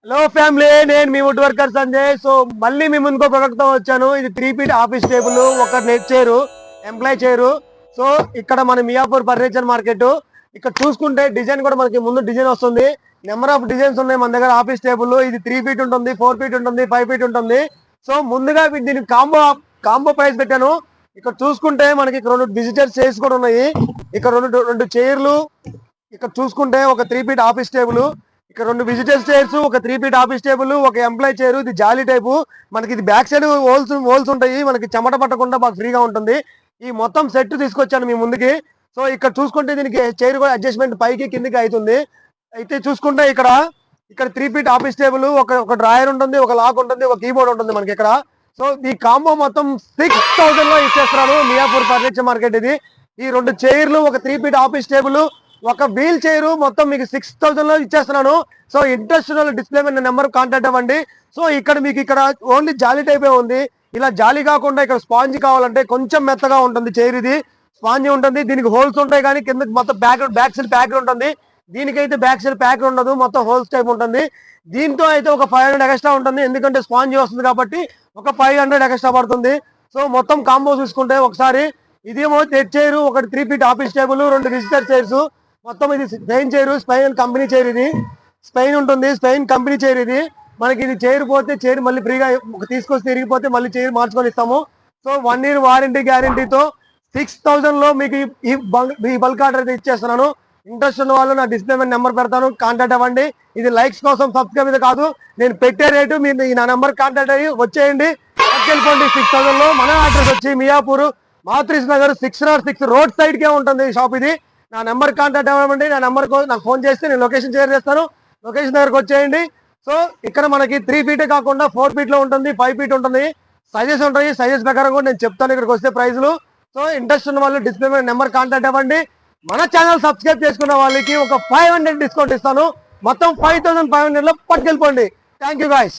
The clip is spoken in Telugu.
హలో ఫ్యామిలీ, నేను మీ వుడ్ వర్కర్ సంజయ్. సో మళ్ళీ మీ ముందుకు ప్రొడక్ట్ తో వచ్చాను. ఇది 3 ఫీట్ ఆఫీస్ టేబుల్, ఒక net chair, employee chair. So ఇక్కడ మన మియాపూర్ ఫర్నిచర్ మార్కెట్. ఇక్కడ చూసుకుంటే డిజైన్ కూడా మనకి ముందు డిజైన్ వస్తుంది. నెంబర్ ఆఫ్ డిజైన్స్ ఉన్నాయి మన దగ్గర. ఆఫీస్ టేబుల్ ఇది 3 ఫీట్ ఉంటుంది, 4 ఫీట్ ఉంటుంది, 5 ఫీట్ ఉంటుంది. సో ముందుగా దీనికి కాంబో ప్రైస్ పెట్టాను. ఇక్కడ చూసుకుంటే మనకి ఇక్కడ 2 డిజిటల్ చైర్స్ కూడా ఉన్నాయి. ఇక్కడ రెండు చైర్లు. ఇక్కడ చూసుకుంటే ఒక 3 ఫీట్ ఆఫీస్ టేబుల్, ఇక్కడ 2 విజిటర్స్ చైర్స్, ఒక 3 ఫీట్ ఆఫీస్ టేబుల్, ఒక ఎంప్లాయ్ చైర్. ఇది జాలీ టైపు. మనకి ఇది బ్యాక్ సైడ్ హోల్స్ ఉంటాయి. మనకి చెమట పట్టకుండా బాగా ఫ్రీగా ఉంటుంది. ఈ మొత్తం సెట్ తీసుకొచ్చాను మీ ముందుకి. సో ఇక్కడ చూసుకుంటే దీనికి చైర్ కూడా అడ్జస్ట్మెంట్ పైకి కిందికి అవుతుంది. అయితే చూసుకుంటే ఇక్కడ 3 ఫీట్ ఆఫీస్ టేబుల్, ఒక డ్రాయర్ ఉంటుంది, ఒక లాక్ ఉంటుంది, ఒక కీబోర్డ్ ఉంటుంది మనకి ఇక్కడ. సో ఈ కాంబో మొత్తం 6000 లో ఇచ్చేస్తున్నాను మియాపూర్ ఫర్నిచర్ మార్కెట్. ఇది ఈ 2 చైర్లు, ఒక 3 ఫీట్ ఆఫీస్ టేబుల్, ఒక వీల్ చైర్ మొత్తం మీకు 6000 లో ఇచ్చేస్తున్నాను. సో ఇంట్రెస్ట్ డిస్ప్లే మీద నెంబర్ కాంటాక్ట్ అవ్వండి. సో ఇక్కడ మీకు ఇక్కడ ఓన్లీ జాలీ టైపే ఉంది. ఇలా జాలీ కాకుండా ఇక్కడ స్పాంజ్ కావాలంటే కొంచెం మెత్తగా ఉంటుంది చైర్. ఇది స్పాంజ్ ఉంటుంది, దీనికి హోల్స్ ఉంటాయి, కానీ కింద మొత్తం బ్యాక్ సైడ్ ప్యాక్ ఉంటుంది. దీనికైతే బ్యాక్ సైడ్ ప్యాక్ ఉండదు, మొత్తం హోల్స్ టైప్ ఉంటుంది. దీంతో అయితే ఒక 500 ఎక్స్ట్రా ఉంటుంది, ఎందుకంటే స్పాంజ్ వస్తుంది కాబట్టి ఒక 500 ఎక్స్ట్రా పడుతుంది. సో మొత్తం కాంబో చూసుకుంటే ఒకసారి ఇదేమో నెట్ చైర్, ఒకటి 3 feet office table, 2 visitor chairs. మొత్తం ఇది Spain chair, Spain company chair. ఇది స్పెయిన్ ఉంటుంది, స్పెయిన్ కంపెనీ చైర్. ఇది మనకి ఇది చైర్ పోతే చైర్ మళ్ళీ ఫ్రీగా తీసుకొచ్చి తిరిగిపోతే మళ్ళీ చైర్ మార్చుకొని ఇస్తాము. సో 1 year వారంటీ గ్యారంటీతో 6000 లో మీకు ఈ బల్క్ ఆర్డర్ అయితే ఇచ్చేస్తున్నాను. ఇంట్రెస్ట్ ఉన్న వాళ్ళు నా డిస్ప్లే మీద నెంబర్ పెడతాను, కాంటాక్ట్ అవ్వండి. ఇది లైక్స్ కోసం, సబ్స్క్రైబ్ మీద కాదు, నేను పెట్టే రేటు. మీరు నా నెంబర్ కాంటాక్ట్ అయ్యి వచ్చేయండి, పట్టుకెళ్ళిపోండి. 6000 లో. మన అడ్రస్ వచ్చి మియాపూర్ మాతృస్ నగర్ 606 రోడ్ సైడ్ కే ఉంటుంది షాప్. ఇది నా నెంబర్ కాంటాక్ట్ అవ్వండి. నా నెంబర్ నాకు ఫోన్ చేస్తే నేను లొకేషన్ షేర్ చేస్తాను. లొకేషన్ దగ్గరకు వచ్చేయండి. సో ఇక్కడ మనకి 3 ఫీటే కాకుండా 4 ఫీట్ లో ఉంటుంది, 5 ఫీట్ ఉంటుంది. సైజెస్ ఉంటాయి, సైజెస్ ప్రకారం కూడా నేను చెప్తాను ఇక్కడికి వస్తే ప్రైజ్లు. సో ఇంట్రెస్ట్ ఉన్న వాళ్ళు డిస్ప్లే మీద నెంబర్ కాంటాక్ట్ అవ్వండి. మన ఛానల్ సబ్స్క్రైబ్ చేసుకున్న వాళ్ళకి ఒక 500 డిస్కౌంట్ ఇస్తాను. మొత్తం 5500 లో పట్టుకెళ్ళిపోండి. Thank you guys.